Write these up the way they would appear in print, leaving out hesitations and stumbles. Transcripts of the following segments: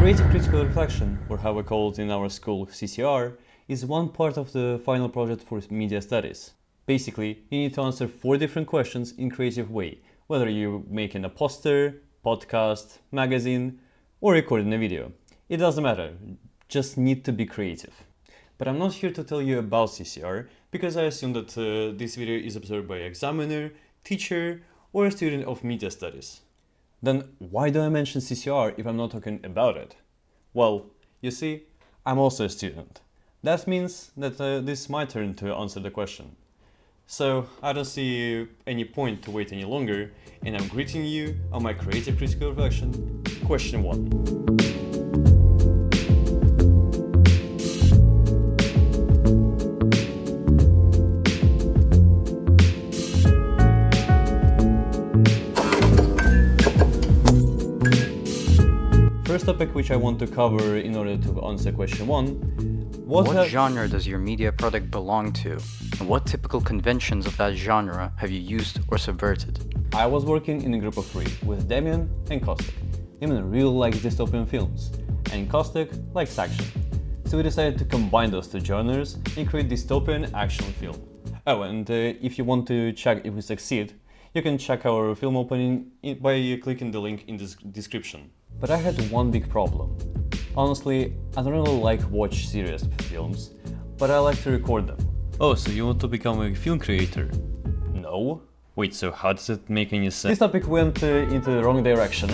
Creative critical reflection, or how we call it in our school CCR, is one part of the final project for media studies. Basically, you need to answer 4 different questions in creative way, whether you're making a poster, podcast, magazine, or recording a video. It doesn't matter, just need to be creative. But I'm not here to tell you about CCR, because I assume that this video is observed by examiner, teacher, or a student of media studies. Then why do I mention CCR if I'm not talking about it? Well, you see, I'm also a student. That means that this is my turn to answer the question. So I don't see any point to wait any longer, and I'm greeting you on my creative critical reflection, question 1. First topic which I want to cover in order to answer question 1. What genre does your media product belong to? And what typical conventions of that genre have you used or subverted? I was working in a group of 3 with Damian and Kostek. Damian really likes dystopian films, and Kostek likes action. So we decided to combine those 2 genres and create dystopian action film. Oh, and if you want to check if we succeed, you can check our film opening by clicking the link in the description. But I had one big problem. Honestly, I don't really like watch serious films, but I like to record them. Oh, so you want to become a film creator? No. Wait, so how does it make any sense? This topic went into the wrong direction.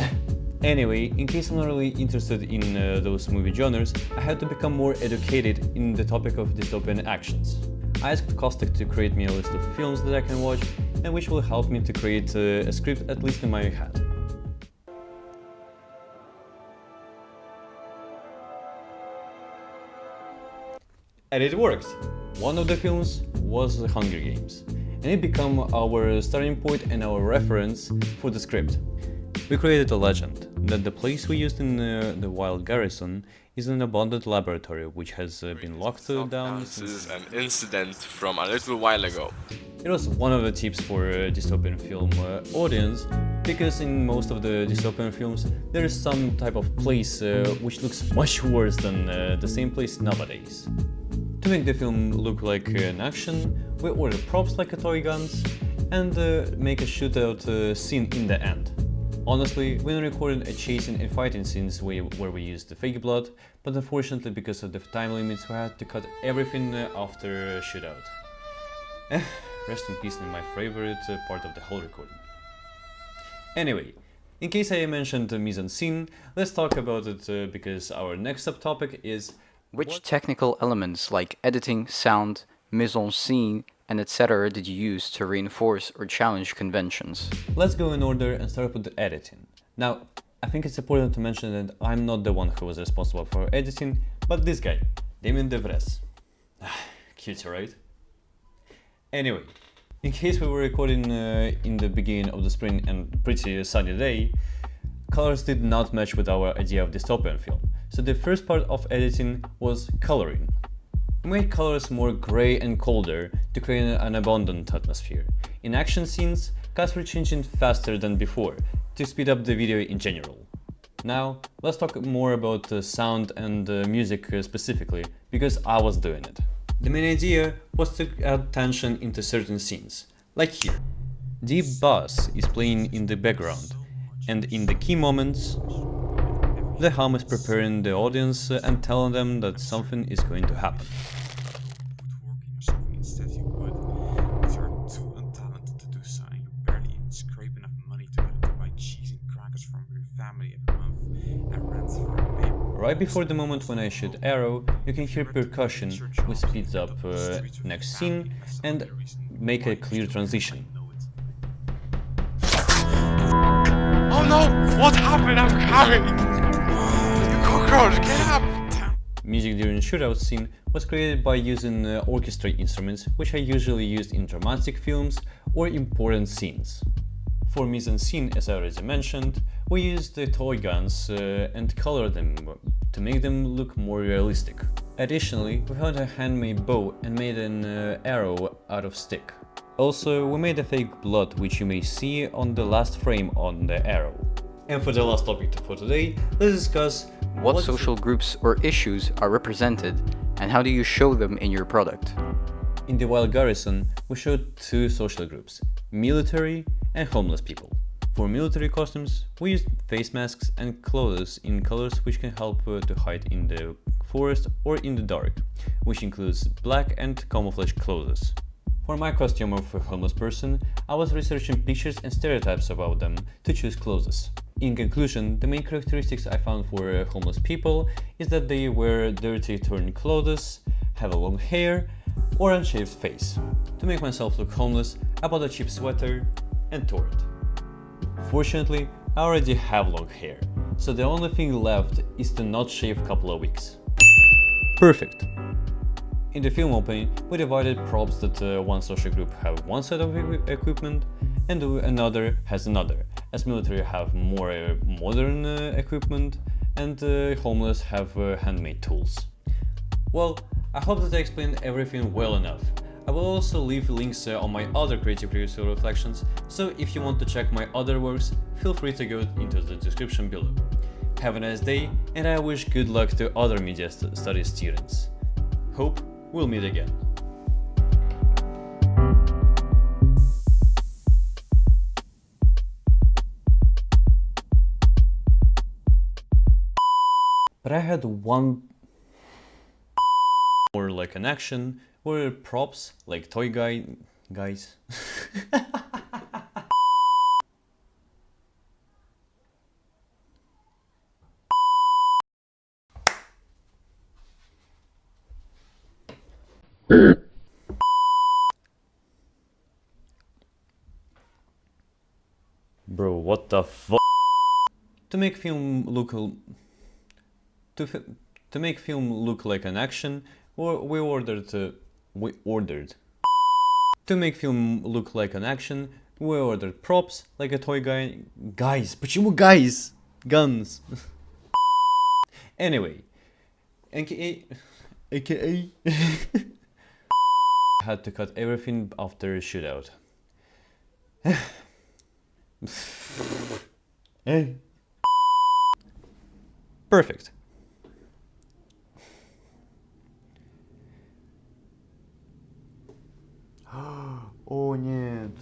Anyway, in case I'm not really interested in those movie genres, I had to become more educated in the topic of dystopian actions. I asked Kostek to create me a list of films that I can watch, and which will help me to create a script at least in my head. And it worked! One of the films was The Hunger Games, and it became our starting point and our reference for the script. We created a legend that the place we used in the Wild Garrison is an abandoned laboratory which has been locked down since an incident from a little while ago. It was one of the tips for a dystopian film audience, because in most of the dystopian films there is some type of place which looks much worse than the same place nowadays. To make the film look like an action, we ordered props like toy guns and make a shootout scene in the end. Honestly, we recorded a chasing and fighting scenes where we used the fake blood, but unfortunately because of the time limits we had to cut everything after shootout. Rest in peace in my favorite part of the whole recording. Anyway, in case I mentioned the mise-en-scene, let's talk about it because our next subtopic is which technical elements like editing, sound, mise-en-scene, and etc. did you use to reinforce or challenge conventions? Let's go in order and start with the editing. Now, I think it's important to mention that I'm not the one who was responsible for editing, but this guy, Damien DeVries. Cute, right? Anyway, in case we were recording in the beginning of the spring and pretty sunny day, colors did not match with our idea of dystopian film. So the first part of editing was coloring. We made colors more grey and colder to create an abundant atmosphere. In action scenes, cuts were changing faster than before to speed up the video in general. Now, let's talk more about the sound and music specifically, because I was doing it. The main idea was to add tension into certain scenes, like here. Deep bass is playing in the background, and in the key moments, the hum is preparing the audience and telling them that something is going to happen. Instead you would, if you're too untalented to do so and you barely even scrape enough money together to buy cheese and crackers from your family every month and rent for a baby. Right before the moment when I shoot arrow, you can hear percussion which speeds up next scene and make a clear transition. Oh no! What happened? I'm coming! You cockroach, get up! Music during shootout scene was created by using orchestra instruments, which I usually used in dramatic films or important scenes. For mise-en-scene, as I already mentioned, we used the toy guns and colored them to make them look more realistic. Additionally, we found a handmade bow and made an arrow out of stick. Also, we made a fake blood which you may see on the last frame on the arrow. And for the last topic for today, let's discuss What social groups or issues are represented, and how do you show them in your product? In the Wild Garrison, we showed two social groups, military and homeless people. For military costumes, we used face masks and clothes in colors which can help to hide in the forest or in the dark, which includes black and camouflage clothes. For my costume of a homeless person, I was researching pictures and stereotypes about them to choose clothes. In conclusion, the main characteristics I found for homeless people is that they wear dirty torn clothes, have a long hair, or unshaved face. To make myself look homeless, I bought a cheap sweater and tore it. Fortunately, I already have long hair, so the only thing left is to not shave a couple of weeks. Perfect! In the film opening, we divided props that one social group have one set of equipment and another has another, as military have more modern equipment and homeless have handmade tools. Well, I hope that I explained everything well enough. I will also leave links on my other creative producer reflections, so if you want to check my other works, feel free to go into the description below. Have a nice day, and I wish good luck to other media studies students. Hope we'll meet again. But I had one more like an action where props like toy guys Bro, what the fuck? To make film look to make film look like an action, we ordered to make film look like an action, we ordered props like a toy guys, почему guys? Guns. Anyway, aka I had to cut everything after a shootout. Perfect. О, нет.